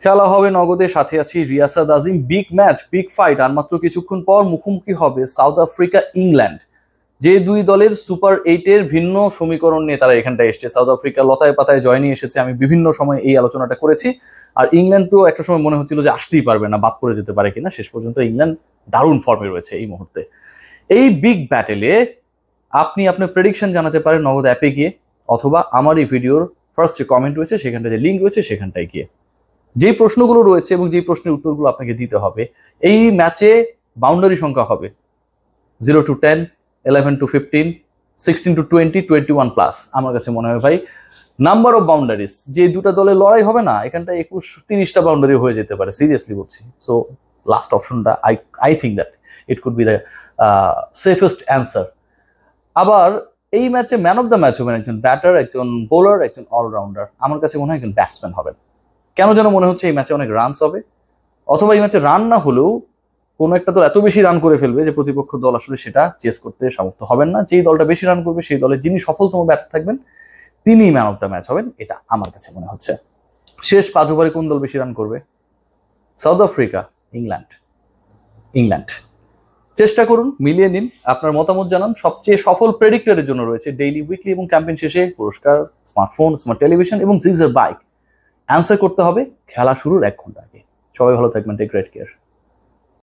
খেলা হবে নগদে, সাথে আছি রিয়াসাদ আজিম। বিগ ম্যাচ, বিগ ফাইট, আর মাত্র কিছুক্ষণ পর মুখোমুখি হবে সাউথ আফ্রিকা ইংল্যান্ড। যে দুই দলের সুপার 8-এর ভিন্ন সমীকরণ নিয়ে তারা এখানটায় এসছে। সাউথ আফ্রিকা লতায় পাতায় জয় নিয়ে এসেছে, আমি বিভিন্ন সময় এই আলোচনাটা করেছি। আর ইংল্যান্ড তো একটা সময় মনে হচ্ছিল যে আসতেই পারবে না, বাদ পড়ে যেতে পারে কিনা। শেষ পর্যন্ত ইংল্যান্ড দারুণ ফর্মে রয়েছে এই মুহূর্তে। এই বিগ ব্যাটেলে আপনি আপনার প্রেডিকশন জানাতে পারেন নগদ অ্যাপে গিয়ে, অথবা আমার এই ভিডিওর ফার্স্ট যে কমেন্ট রয়েছে সেখানটায় যে লিঙ্ক রয়েছে সেখানটায় গিয়ে। যেই প্রশ্নগুলো রয়েছে এবং যেই প্রশ্নের উত্তরগুলো আপনাকে দিতে হবে, এই ম্যাচে বাউন্ডারি সংখ্যা হবে 0 to 10, 11 to 15, 16 to 20, 21 প্লাস। আমার কাছে মনে হয় ভাই নাম্বার অফ বাউন্ডারিজ, যে দুটা দলে লড়াই হবে না, এখানটায় 21-30টা বাউন্ডারি হয়ে যেতে পারে, সিরিয়াসলি বলছি। সো লাস্ট অপশনটা I think that it could be the safest answer. আবার এই ম্যাচে ম্যান অফ দ্য ম্যাচ হবেন একজন ব্যাটার, একজন বোলার, একজন অলরাউন্ডার। আমার কাছে মনে হয় একজন ব্যাটসম্যান হবেন। কেন যেন মনে হচ্ছে এই ম্যাচে অনেক রানস হবে, অথবা এই ম্যাচে রান না হলেও কোনো একটা দল এত বেশি রান করে ফেলবে যে প্রতিপক্ষ দল আসলে সেটা চেস করতে সামর্থ্য হবেন না। যেই দলটা বেশি রান করবে সেই দলের যিনি সফলতম ব্যাটার থাকবেন তিনিই ম্যান অফ দ্য ম্যাচ হবেন, এটা আমার কাছে মনে হচ্ছে। শেষ 5 ওভারে কোন দল বেশি রান করবে? South Africa, England? ইংল্যান্ড। চেষ্টা করুন, মিলিয়ে নিন, আপনার মতামত জানান। সবচেয়ে সফল প্রেডিক্টরের জন্য রয়েছে ডেইলি, উইকলি এবং ক্যাম্পেইন শেষে পুরস্কার, স্মার্টফোন, স্মার্ট টেলিভিশন এবং জিক্সার বাইক। অ্যান্সার করতে হবে খেলা শুরুর 1 ঘন্টা আগে। সবাই ভালো থাকবেন, টেক গ্রেট কেয়ার।